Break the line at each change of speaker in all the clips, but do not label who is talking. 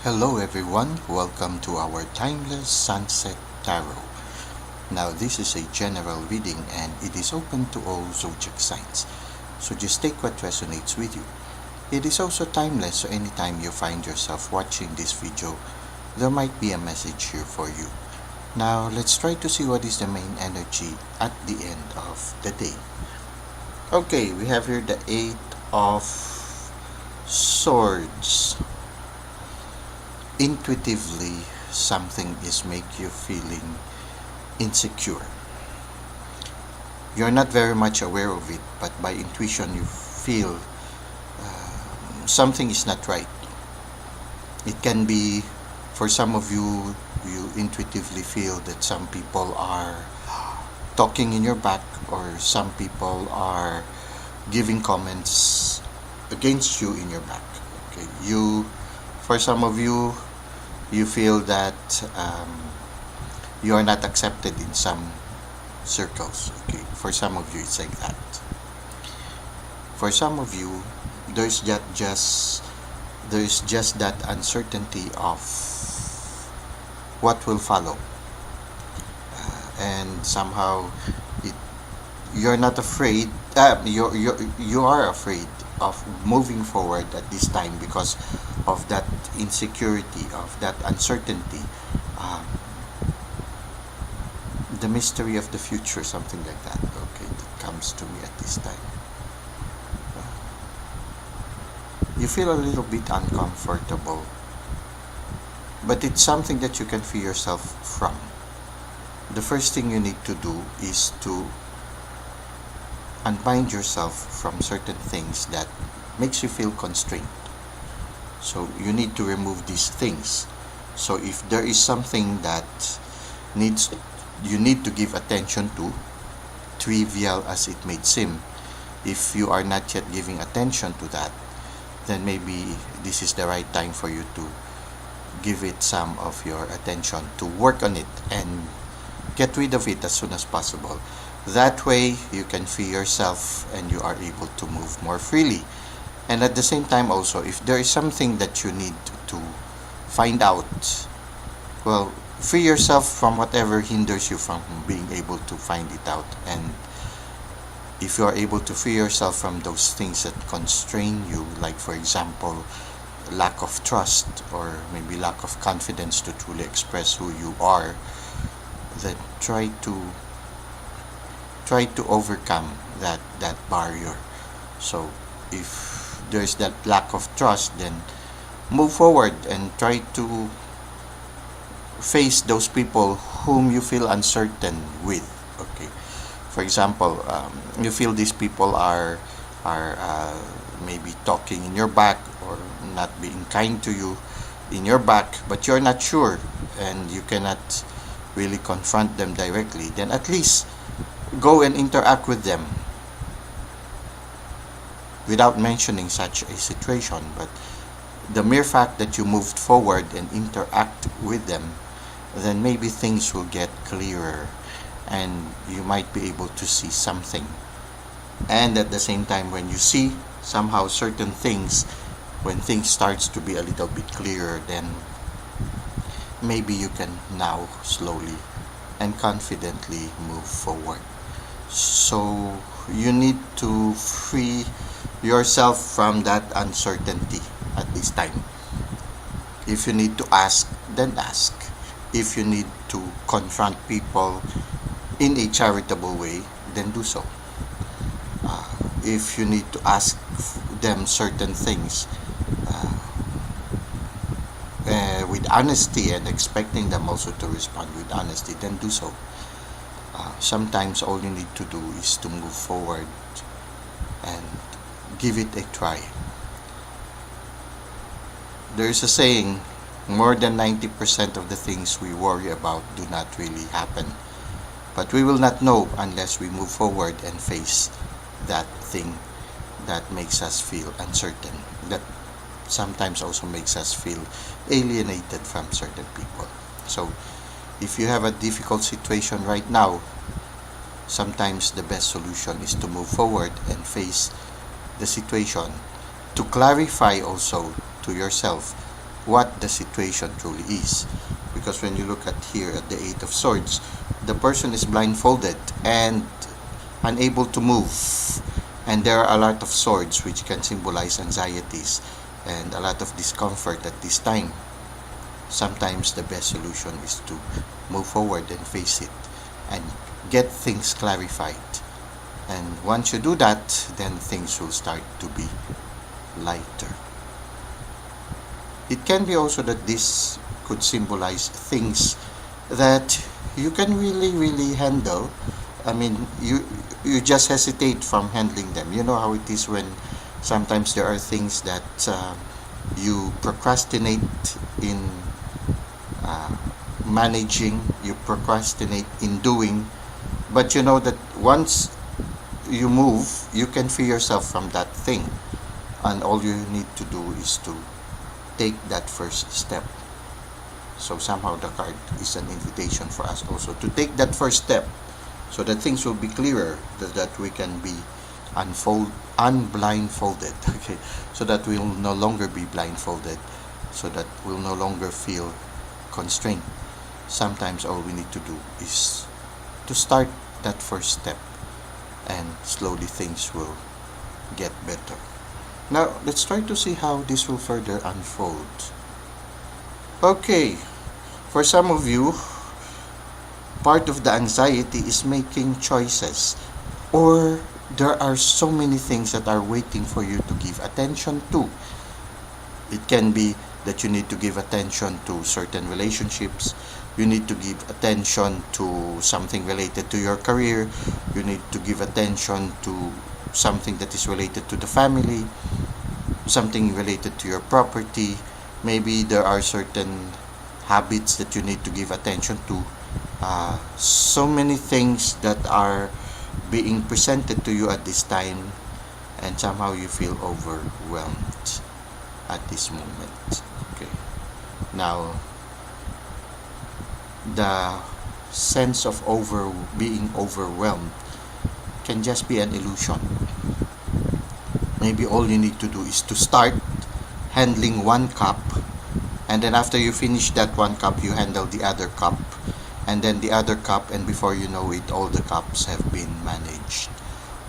Hello everyone, welcome to our Timeless Sunset Tarot. Now this is a general reading and it is open to all zodiac signs. So just take what resonates with you. It is also timeless, so anytime you find yourself watching this video, there might be a message here for you. Now let's try to see what is the main energy at the end of the day. Okay, we have here the 8 of Swords. Intuitively, something is make you feeling insecure. You're not very much aware of it, but by intuition you feel something is not right. It can be, for some of you, you intuitively feel that some people are talking in your back, or some people are giving comments against you in your back. Okay, for some of you, you feel that you are not accepted in some circles. Okay, for some of you, it's like that. For some of you, there's just that uncertainty of what will follow, and somehow you're not afraid. You are afraid of moving forward at this time because of that insecurity, of that uncertainty, the mystery of the future, something like that. Okay, that comes to me at this time. You feel a little bit uncomfortable, but it's something that you can free yourself from. The first thing you need to do is to unbind yourself from certain things that makes you feel constrained. So you need to remove these things. So if there is something that you need to give attention to, trivial as it may seem, if you are not yet giving attention to that, then maybe this is the right time for you to give it some of your attention, to work on it and get rid of it as soon as possible. That way you can free yourself and you are able to move more freely. And at the same time also, if there is something that you need to find out, well, free yourself from whatever hinders you from being able to find it out. And if you are able to free yourself from those things that constrain you, like for example, lack of trust or maybe lack of confidence to truly express who you are, then try to overcome that barrier. So if there's that lack of trust, then move forward and try to face those people whom you feel uncertain with. Okay, for example, you feel these people are maybe talking in your back or not being kind to you in your back, but you're not sure and you cannot really confront them directly, then at least go and interact with them without mentioning such a situation. But the mere fact that you moved forward and interact with them, then maybe things will get clearer and you might be able to see something. And at the same time, when you see somehow certain things, when things starts to be a little bit clearer, then maybe you can now slowly and confidently move forward. So you need to free yourself from that uncertainty at this time. If you need to ask, then ask. If you need to confront people in a charitable way, then do so. If you need to ask them certain things with honesty and expecting them also to respond with honesty, then do so. Sometimes all you need to do is to move forward and give it a try. There's a saying, more than 90% of the things we worry about do not really happen. But we will not know unless we move forward and face that thing that makes us feel uncertain, that sometimes also makes us feel alienated from certain people. So if you have a difficult situation right now, sometimes the best solution is to move forward and face the situation, to clarify also to yourself what the situation truly is. Because when you look at here at the Eight of Swords, the person is blindfolded and unable to move, and there are a lot of swords which can symbolize anxieties and a lot of discomfort at this time. Sometimes the best solution is to move forward and face it and get things clarified. And once you do that, then things will start to be lighter. It can be also that this could symbolize things that you can really handle. I mean, you just hesitate from handling them. You know how it is when sometimes there are things that you procrastinate in managing, you procrastinate in doing, but you know that once you move, you can free yourself from that thing, and all you need to do is to take that first step. So somehow the card is an invitation for us also to take that first step, so that things will be clearer, that we can be unblindfolded, okay, so that we'll no longer be blindfolded, so that we'll no longer feel constrained. Sometimes all we need to do is to start that first step, and slowly things will get better. Now let's try to see how this will further unfold. Okay, for some of you, part of the anxiety is making choices, or there are so many things that are waiting for you to give attention to. It can be that you need to give attention to certain relationships, you need to give attention to something related to your career, you need to give attention to something that is related to the family, something related to your property. Maybe there are certain habits that you need to give attention to. So many things that are being presented to you at this time, and somehow you feel overwhelmed at this moment. Okay. Now, the sense of being overwhelmed can just be an illusion. Maybe all you need to do is to start handling one cup, and then after you finish that one cup, you handle the other cup, and then the other cup, and before you know it, all the cups have been managed.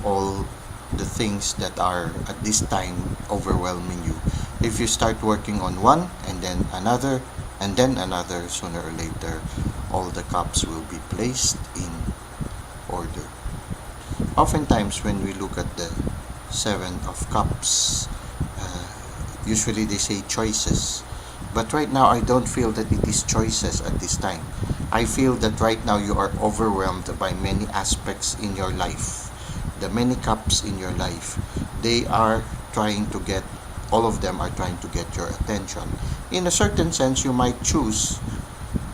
All the things that are at this time overwhelming you, if you start working on one and then another and then another, sooner or later all the cups will be placed in order. Oftentimes when we look at the Seven of Cups, usually they say choices, but right now I don't feel that it is choices at this time. I feel that right now you are overwhelmed by many aspects in your life. The many cups in your life, they are trying to get, all of them are trying to get your attention. In a certain sense, you might choose,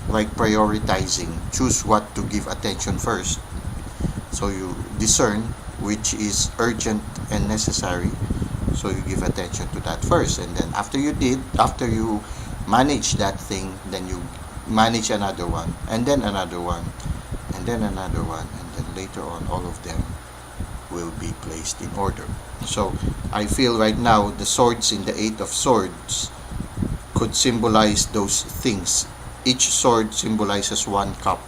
like prioritizing, choose what to give attention first. So you discern which is urgent and necessary, so you give attention to that first, and then after you manage that thing, then you manage another one, and then another one, and then another one, and then later on all of them will be placed in order. So I feel right now the swords in the Eight of Swords could symbolize those things. Each sword symbolizes one cup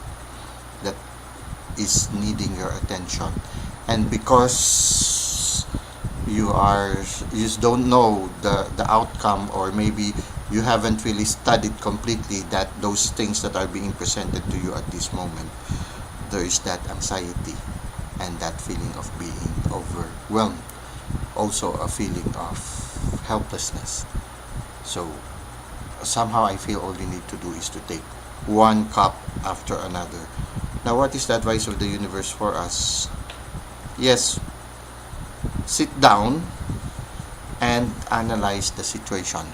that is needing your attention, and because you just don't know the outcome, or maybe you haven't really studied completely that those things that are being presented to you at this moment, there is that anxiety and that feeling of being overwhelmed, also a feeling of helplessness. So somehow I feel all you need to do is to take one cup after another. Now, what is the advice of the universe for us? Yes, sit down and analyze the situation.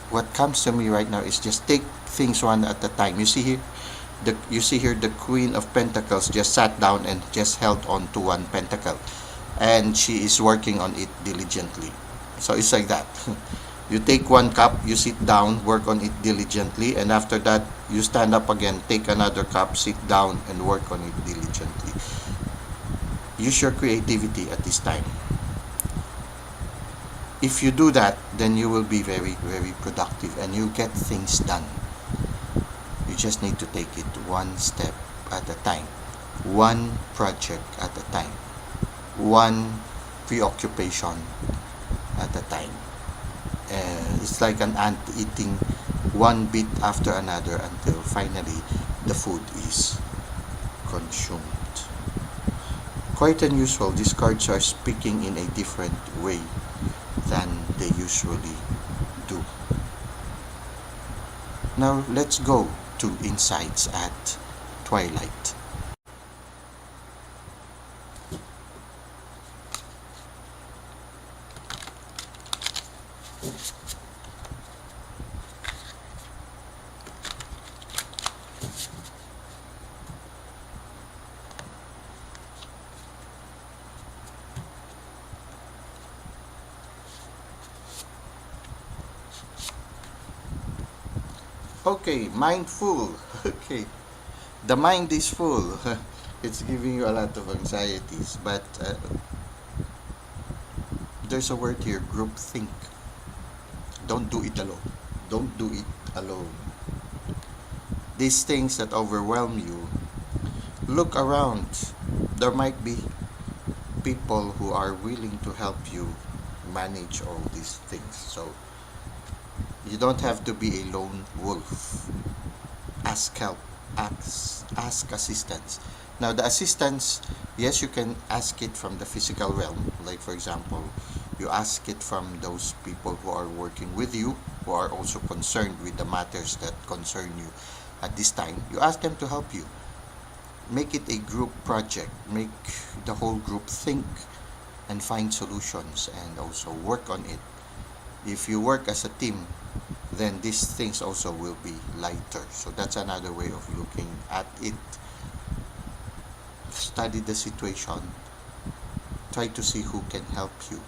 What comes to me right now is just take things one at a time. You see here the Queen of Pentacles just sat down and just held on to one pentacle, and she is working on it diligently. So it's like that. You take one cup, you sit down, work on it diligently, and after that you stand up again, take another cup, sit down, and work on it diligently. Use your creativity at this time. If you do that, then you will be very, very productive and you get things done. You just need to take it one step at a time, one project at a time, one preoccupation at a time. It's like an ant eating one bit after another until finally the food is consumed. Quite unusual, these cards are speaking in a different way than they usually do. Now let's go to insights at twilight. Okay, mindful. Okay, the mind is full. It's giving you a lot of anxieties, but there's a word here, group think. Don't do it alone. Don't do it alone. These things that overwhelm you, look around. There might be people who are willing to help you manage all these things. So you don't have to be a lone wolf. Ask help. Ask assistance. Now the assistance, yes, you can ask it from the physical realm. Like for example, you ask it from those people who are working with you, who are also concerned with the matters that concern you at this time. You ask them to help you. Make it a group project. Make the whole group think and find solutions and also work on it. If you work as a team, then these things also will be lighter. So that's another way of looking at it. Study the situation. Try to see who can help you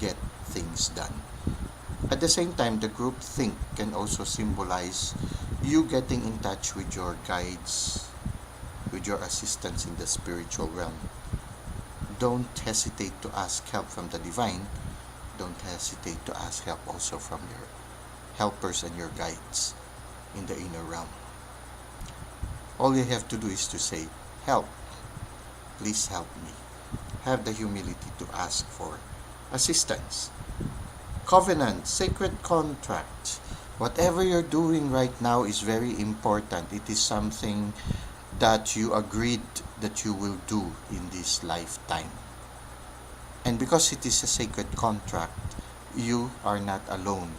get things done. At the same time, the group think can also symbolize you getting in touch with your guides, with your assistants in the spiritual realm. Don't hesitate to ask help from the divine. Don't hesitate to ask help also from your helpers and your guides in the inner realm. All you have to do is to say, help, please help me. Have the humility to ask for assistance. Covenant, sacred contract. Whatever you're doing right now is very important. It is something that you agreed that you will do in this lifetime. And because it is a sacred contract, you are not alone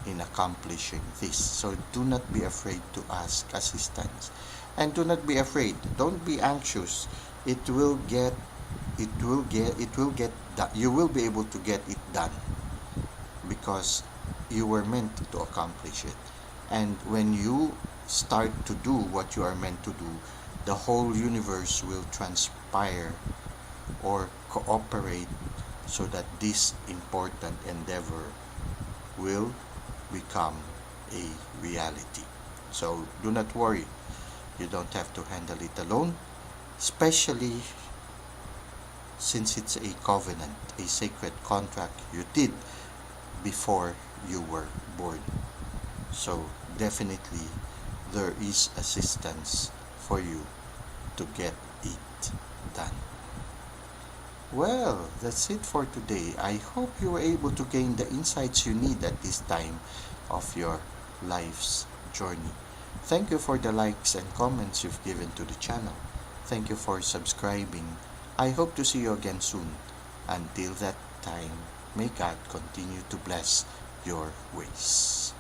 in accomplishing this. So do not be afraid to ask assistance. And do not be afraid. Don't be anxious. It will get done. You will be able to get it done because you were meant to accomplish it. And when you start to do what you are meant to do, the whole universe will transpire or cooperate so that this important endeavor will become a reality. So do not worry. You don't have to handle it alone, especially since it's a covenant, a sacred contract you did before you were born. So definitely there is assistance for you to get it done. Well, that's it for today. I hope you were able to gain the insights you need at this time of your life's journey. Thank you for the likes and comments you've given to the channel. Thank you for subscribing. I hope to see you again soon. Until that time, may God continue to bless your ways.